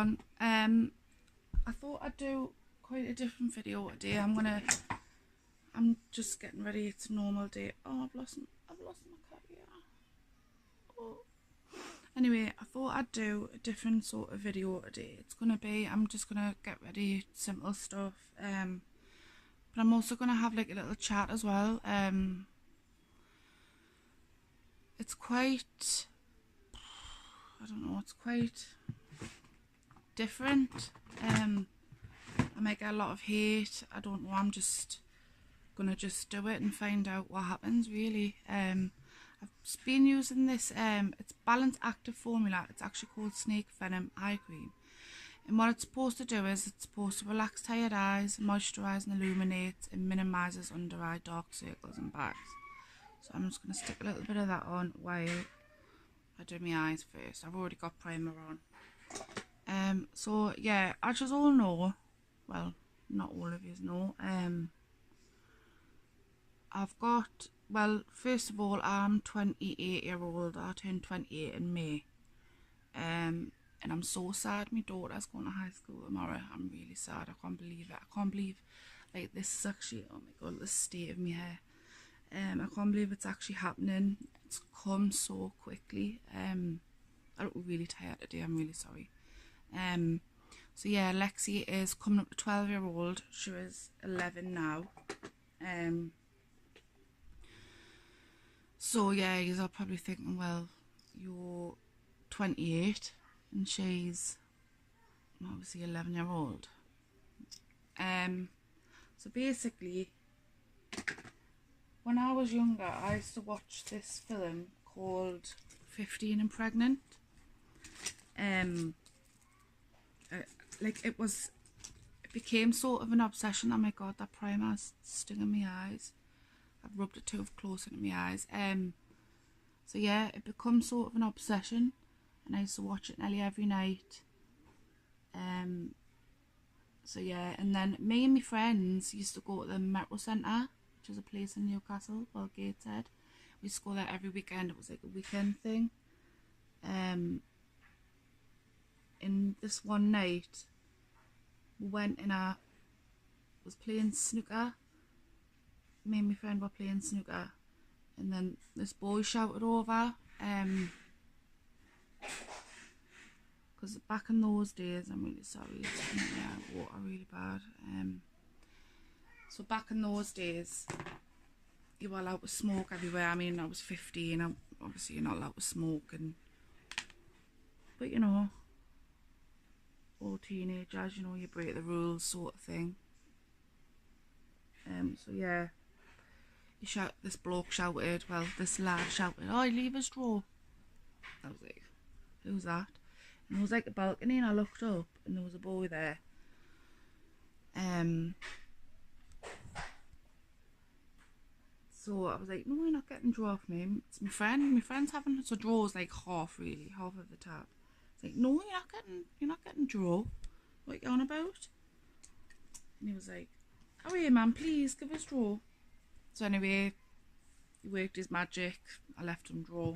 on. I thought I'd do quite a different video today. I'm just getting ready. It's a normal day. Oh, I've lost my cat here. Oh. Anyway, I thought I'd do a different sort of video today. It's gonna be, I'm just gonna get ready, simple stuff. But I'm also gonna have like a little chat as well. It's quite, I don't know, it's quite different. I might get a lot of hate. I don't know. I'm just gonna do it and find out what happens, really. I've been using this. It's Balance Active Formula. It's actually called Snake Venom Eye Cream. And what it's supposed to do is it's supposed to relax tired eyes, moisturise and illuminate, and minimises under eye dark circles and bags. So I'm just going to stick a little bit of that on while I do my eyes first. I've already got primer on. So yeah, as you all know, well, not all of you know, I've got, well, first of all, I'm 28-year-old. I turned 28 in May. And I'm so sad my daughter's going to high school tomorrow. I'm really sad. I can't believe it. I can't believe, like, this is actually, oh my god, the state of my hair. I can't believe it's actually happening. It's come so quickly. I look really tired today. I'm really sorry. So yeah, Lexi is coming up to 12-year-old. She is 11 now. So yeah, you're probably thinking, well, you're 28 and she's obviously 11-year-old. So basically, when I was younger, I used to watch this film called 15 and Pregnant. Like it became sort of an obsession. Oh my god, that primer's stinging my eyes. I've rubbed it too close into my eyes. So yeah, it becomes sort of an obsession, and I used to watch it nearly every night. So yeah, and then me and my friends used to go to the Metro Centre, which is a place in Newcastle, well, Gateshead. We used to go there every weekend. It was like a weekend thing. In this one night, we went and I was playing snooker. Me and my friend were playing snooker, and then this boy shouted over, because back in those days, I'm really sorry, it's coming out water really bad. So back in those days, you were allowed to smoke everywhere. I mean, I was 15, obviously you're not allowed to smoke, but you know, all teenagers, you know, you break the rules sort of thing. So yeah, this bloke shouted, well, this lad shouted, "Oh, leave a straw." I was like, who's that? And it was like a balcony, and I looked up and there was a boy there. So I was like, no, you're not getting draw off me. It's my friend. My friend's having, so draw's like half, really, half of the tab. It's like, no, you're not getting draw. What are you on about? And he was like, oh yeah, man, please give us draw. So anyway, he worked his magic. I left him draw.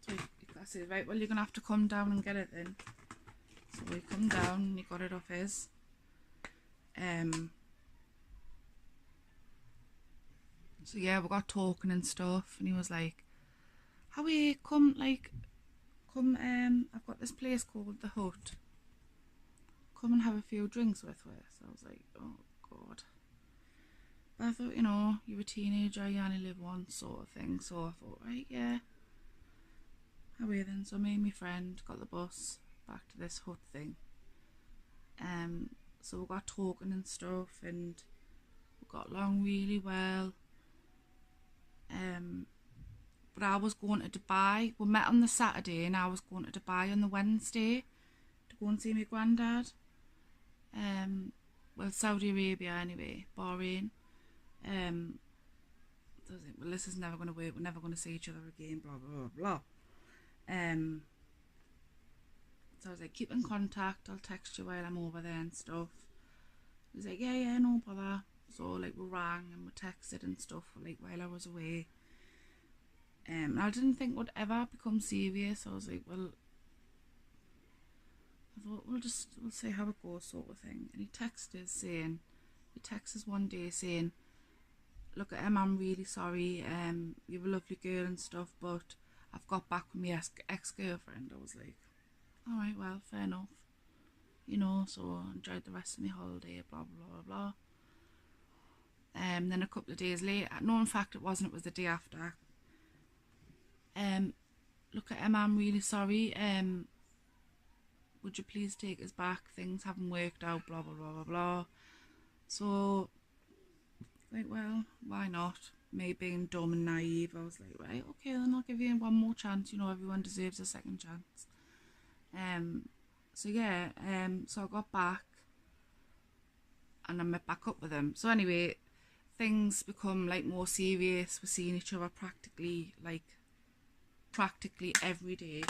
So I said, right, well, you're gonna have to come down and get it then. So he come down and he got it off his. So yeah, we got talking and stuff, and he was like, Howie, come, I've got this place called The Hut. Come and have a few drinks with us. So I was like, oh god. But I thought, you know, you're a teenager, you only live once sort of thing. So I thought, right, yeah. Howie then. So me and my friend got the bus back to this hut thing. So we got talking and stuff, and we got along really well. But I was going to Dubai. We met on the Saturday and I was going to Dubai on the Wednesday to go and see my granddad. Well, Saudi Arabia anyway, Bahrain. So I was like, well, this is never going to work. We're never going to see each other again, blah, blah, blah, blah. So I was like, keep in contact. I'll text you while I'm over there and stuff. He was like, yeah, no bother. So like we rang and we texted and stuff like while I was away. And I didn't think it would ever become serious. I was like, well, I thought we'll see how it goes, sort of thing. And he texted us one day saying, look, Emma, I'm really sorry, you're a lovely girl and stuff, but I've got back with my ex-girlfriend. I was like, alright, well, fair enough, you know, so I enjoyed the rest of my holiday, blah blah blah blah. Then a couple of days later, no, in fact it wasn't, it was the day after, look, Emma, I'm really sorry, would you please take us back, things haven't worked out, blah blah blah blah blah. So like, well, why not? Me being dumb and naive, I was like, right, okay, then I'll give you one more chance. You know, everyone deserves a second chance. So yeah, so I got back and I met back up with him. So anyway, things become like more serious. We're seeing each other practically every day.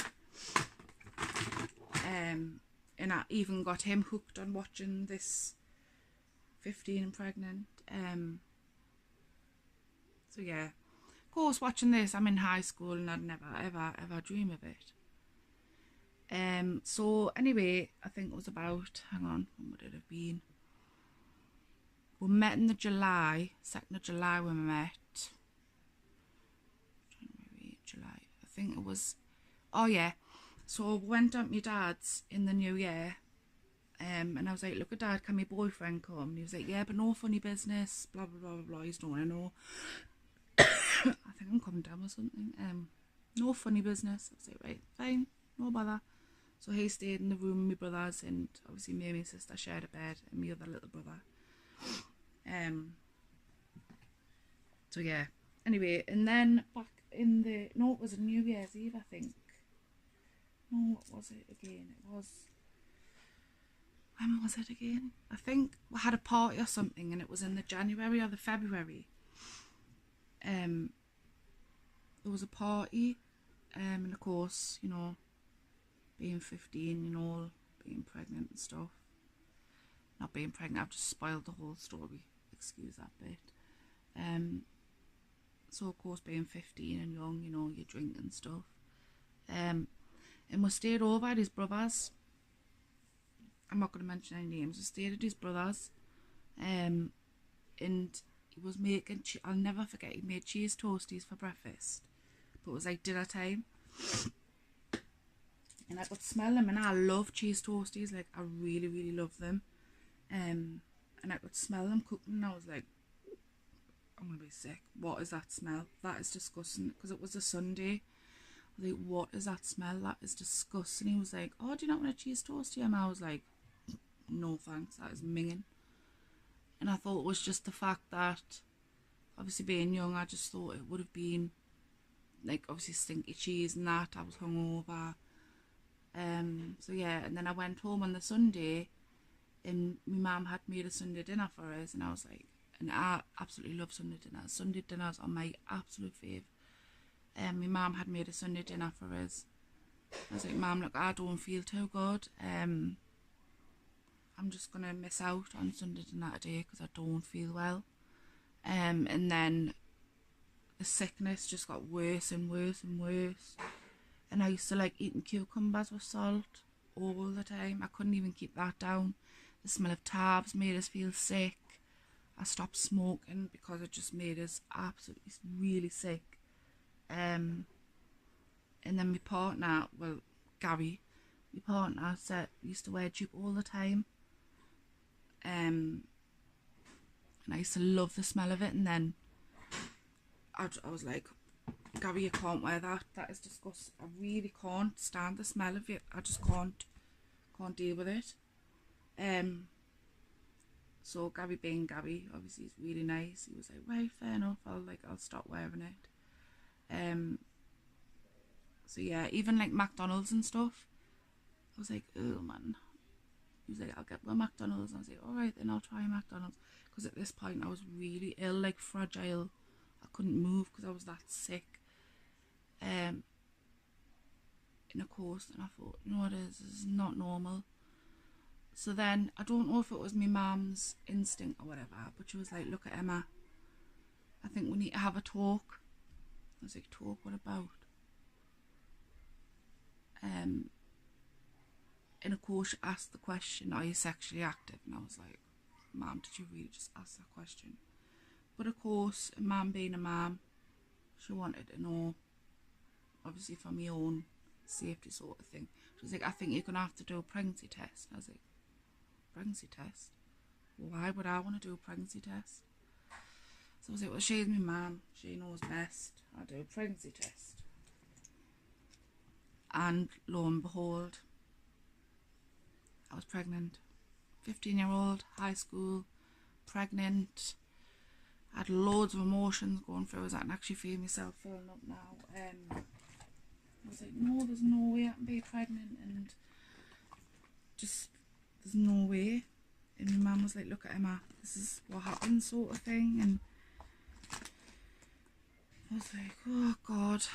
And I even got him hooked on watching this 15 and Pregnant. So yeah, of course, watching this, I'm in high school and I'd never ever dream of it. So anyway, I think it was about, hang on, when would it have been? We met in the July, 2nd of July when we met. January, July, I think it was, oh yeah. So we went down to my dad's in the new year. And I was like, look at Dad, can my boyfriend come? And he was like, yeah, but no funny business, blah blah blah blah blah. He's don't want to know. I think I'm coming down with something. No funny business. I was like, right, fine, no bother. So he stayed in the room with my brothers, and obviously me and my sister shared a bed, and my other little brother. So yeah. Anyway, and then back in the, no, it was a New Year's Eve, I think. No, what was it again? It was, when was it again? I think we had a party or something, and it was in the January or the February. There was a party, and of course, you know, being 15, you know, being pregnant and stuff. Not being pregnant, I've just spoiled the whole story. Excuse that bit. So of course, being 15 and young, you know, you drink and stuff. And we stayed over at his brother's. I'm not going to mention any names. We stayed at his brother's. And he was making, I'll never forget, he made cheese toasties for breakfast. But it was like dinner time. And I could smell them, and I love cheese toasties, like I really, really love them. And I could smell them cooking, and I was like, I'm going to be sick. What is that smell? That is disgusting. Because it was a Sunday. I was like, what is that smell? That is disgusting. He was like, oh, do you not want a cheese toastie? And I was like, no thanks, that is minging. And I thought it was just the fact that, obviously being young, I just thought it would have been, like, obviously stinky cheese and that. I was hungover. So yeah, and then I went home on the Sunday, and my mum had made a Sunday dinner for us, and I was like, and I absolutely love Sunday dinners. Sunday dinners are my absolute fave. My mum had made a Sunday dinner for us. I was like, Mum, look, I don't feel too good. I'm just gonna miss out on Sunday dinner today because I don't feel well. And then the sickness just got worse and worse and worse. And I used to like eating cucumbers with salt all the time. I couldn't even keep that down. The smell of tabs made us feel sick. I stopped smoking because it just made us absolutely really sick. And then my partner, well, Gary, my partner used to wear jupe all the time. And I used to love the smell of it, and then I was like, Gary, you can't wear that. That is disgusting. I really can't stand the smell of it. I just can't deal with it. So Gary being Gary, obviously he's really nice. He was like, right, fair enough. I'll stop wearing it. So yeah, even like McDonald's and stuff, I was like, oh man. He was like, I'll get my McDonald's. And I was like, alright, then I'll try McDonald's. Because at this point I was really ill, like fragile. I couldn't move because I was that sick. And of course, and I thought, you know what it is, this is not normal. So then, I don't know if it was my mum's instinct or whatever, but she was like, look at Emma, I think we need to have a talk. I was like, talk, what about? And of course she asked the question, are you sexually active? And I was like, Mum, did you really just ask that question? But of course, Mum being a mum, she wanted to know, obviously for my own safety sort of thing. She was like, I think you're going to have to do a pregnancy test. I was like, pregnancy test? Why would I want to do a pregnancy test? So I was like, well, she's my mum, she knows best. I'll do a pregnancy test. And lo and behold, I was pregnant. 15-year-old, high school, pregnant. I had loads of emotions going through. I can actually feel myself filling up now. I was like, no, there's no way I can be pregnant, and just, there's no way. And my mum was like, look at Emma, this is what happens, sort of thing. And I was like, oh God.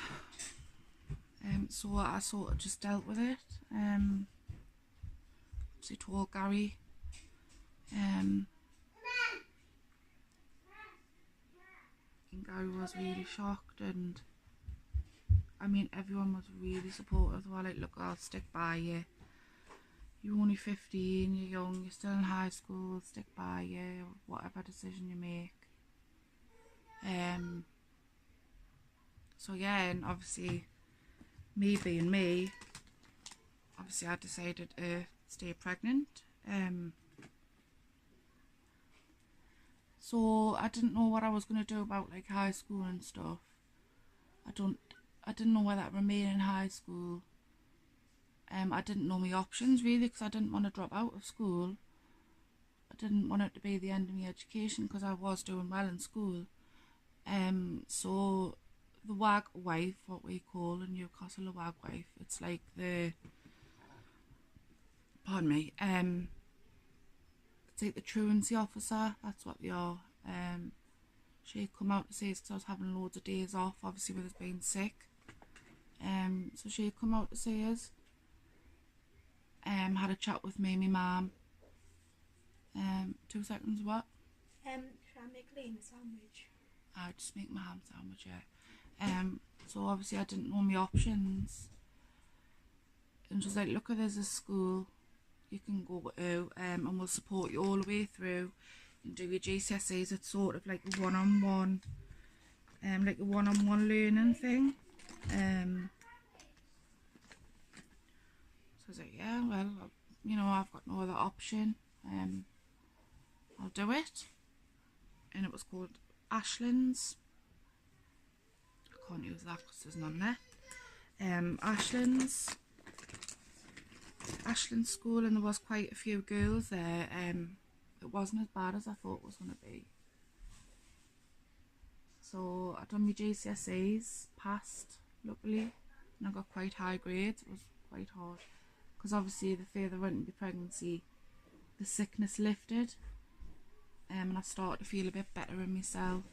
So I sort of just dealt with it. So I told Gary. And Gary was really shocked, and I mean everyone was really supportive. They were like, look, I'll stick by you. You're only 15, you're young, you're still in high school, stick by you, whatever decision you make. So yeah, and obviously me being me, obviously I decided to stay pregnant. So I didn't know what I was going to do about like high school and stuff. I didn't know whether to remain in high school. I didn't know my options really, because I didn't want to drop out of school. I didn't want it to be the end of my education, because I was doing well in school. So the WAG wife, what we call in Newcastle a WAG wife, it's like the, pardon me, it's like the truancy officer, that's what they are. She'd come out to see us because I was having loads of days off, obviously with us being sick. So she'd come out to see us. Had a chat with me and my mum. 2 seconds, what? Should I make Liam a sandwich? I just make my ham sandwich, yeah. So obviously I didn't know my options. And she was like, look, there's a school you can go to, and we'll support you all the way through and do your GCSEs. It's sort of like a one-on-one, like a one-on-one learning thing. So I was like, yeah, well, you know, I've got no other option. I'll do it. And it was called Ashlands. I can't use that because there's none there. Ashland School, and there was quite a few girls there. It wasn't as bad as I thought it was going to be. So I done my GCSEs, passed luckily, and I got quite high grades. It was quite hard because obviously the further I went into pregnancy, the sickness lifted, and I started to feel a bit better in myself.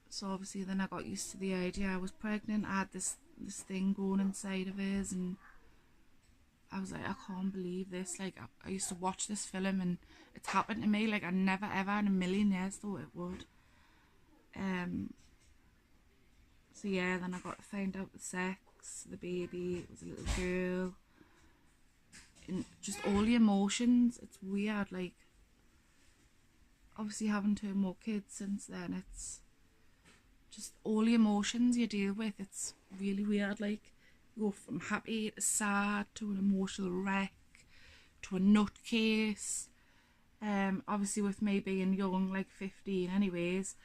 So obviously then I got used to the idea I was pregnant. I had this thing going inside of us, and I was like, I can't believe this. Like I used to watch this film and it's happened to me. Like I never ever in a million years thought it would. So yeah, then I got to find out the sex, the baby, it was a little girl, and just all the emotions. It's weird, like obviously having 2 more kids since then, it's just all the emotions you deal with. It's really weird, like you go from happy to sad to an emotional wreck to a nutcase. Obviously with me being young, like 15 anyways,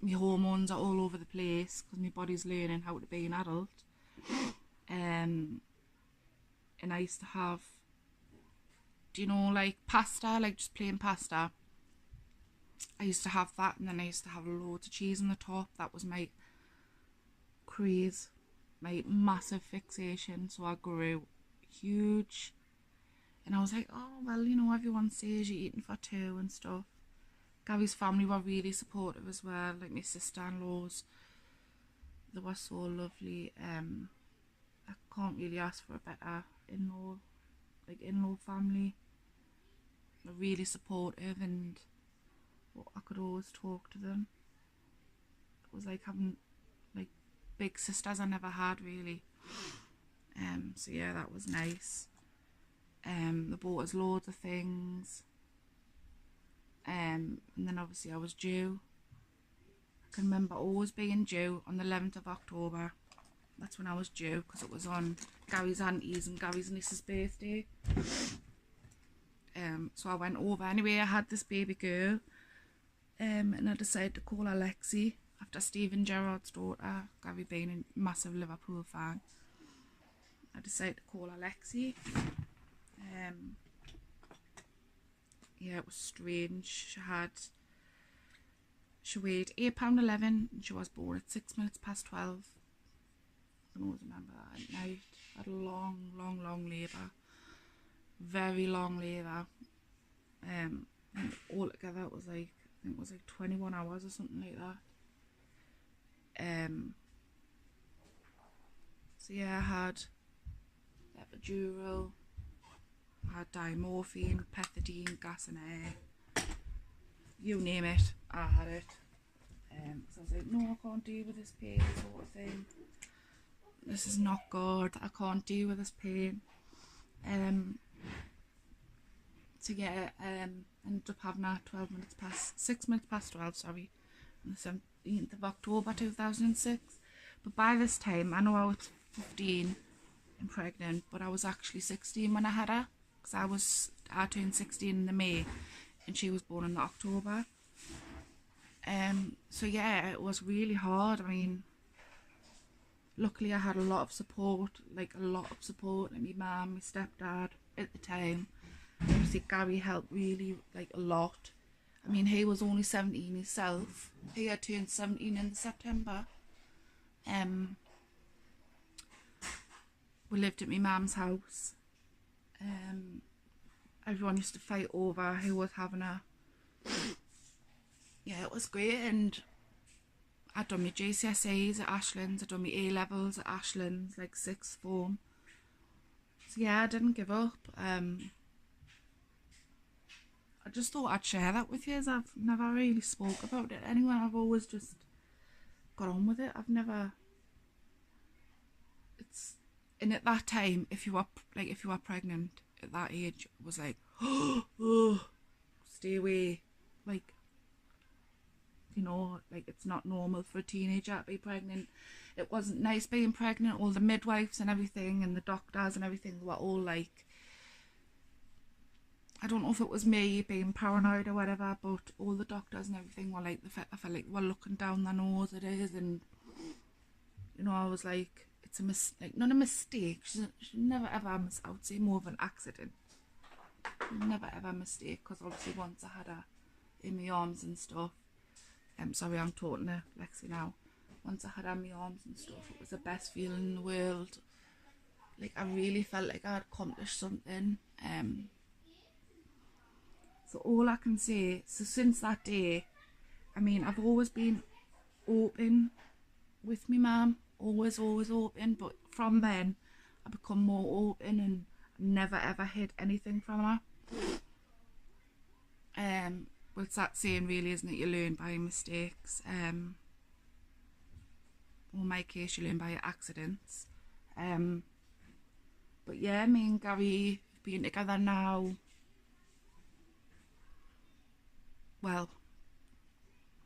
my hormones are all over the place because my body's learning how to be an adult. And I used to have, do you know, like pasta, like just plain pasta. I used to have that, and then I used to have loads of cheese on the top. That was my craze, my massive fixation. So I grew huge, and I was like, oh well, you know, everyone says you're eating for 2 and stuff. Gary's family were really supportive as well, like my sister-in-laws, they were so lovely. I can't really ask for a better in-law family. They're really supportive, and I could always talk to them. It was like having like big sisters I never had really. So yeah, that was nice. They bought us loads of things. And then obviously I was due. I can remember always being due on the 11th of October. That's when I was due, because it was on Gary's auntie's and Gary's niece's birthday. So I went over anyway. I had this baby girl, and I decided to call her Lexi after Stephen Gerrard's daughter. Gary being a massive Liverpool fan, I decided to call her Lexi. Yeah, it was strange. She weighed £8.11 and she was born at 6 minutes past 12. I can always remember that at night. I had a long labour. Very long labour. And altogether it was like, I think it was like 21 hours or something like that. So yeah, I had epidural, I had dimorphine, pethidine, gas and air, you name it, I had it. So I was like, no, I can't deal with this pain sort of thing. This is not good, I can't deal with this pain. So yeah, ended up having her 6 minutes past 12, sorry, on the 17th of October 2006. But by this time, I know I was 15 and pregnant, but I was actually 16 when I had her, because I turned 16 in the May and she was born in October. So yeah, it was really hard. I mean, luckily I had a lot of support, like my mum, my stepdad at the time. Obviously Gary helped really, like, a lot. I mean, he was only 17 himself. He had turned 17 in September. We lived at my mum's house. Everyone used to fight over who was having her. Yeah, it was great. And I'd done my GCSEs at Ashlands, I'd done my A-levels at Ashlands, like sixth form. So yeah, I didn't give up. I just thought I'd share that with you, as I've never really spoke about it anyway. I've always just got on with it. And at that time, if you were pregnant at that age, it was like, oh, stay away. Like, you know, like, it's not normal for a teenager to be pregnant. It wasn't nice being pregnant. All the midwives and everything and the doctors and everything were all like, I don't know if it was me being paranoid or whatever, but all the doctors and everything were like, I felt like they were looking down their nose at us. And, you know, I was like, it's not a mistake. She never ever, I would say more of an accident. Never ever a mistake, because obviously once I had her in my arms and stuff, sorry, I'm talking to Lexi now. Once I had her in my arms and stuff, it was the best feeling in the world. Like, I really felt like I had accomplished something. So all I can say, so since that day, I mean, I've always been open with my mum, always open, but from then I become more open and never ever hid anything from her. Well, it's that saying really, isn't it? You learn by mistakes. Or in my case, you learn by accidents. But yeah, me and Gary have been together now. Well,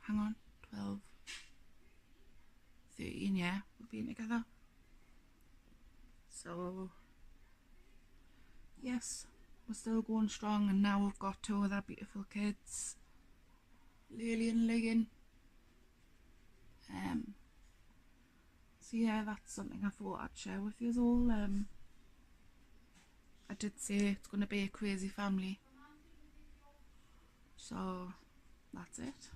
hang on, 12, 13, yeah, we've been together. So, yes, we're still going strong, and now we've got two other beautiful kids, Lily and Ligan. So yeah, that's something I thought I'd share with you all. I did say it's going to be a crazy family. So, that's it.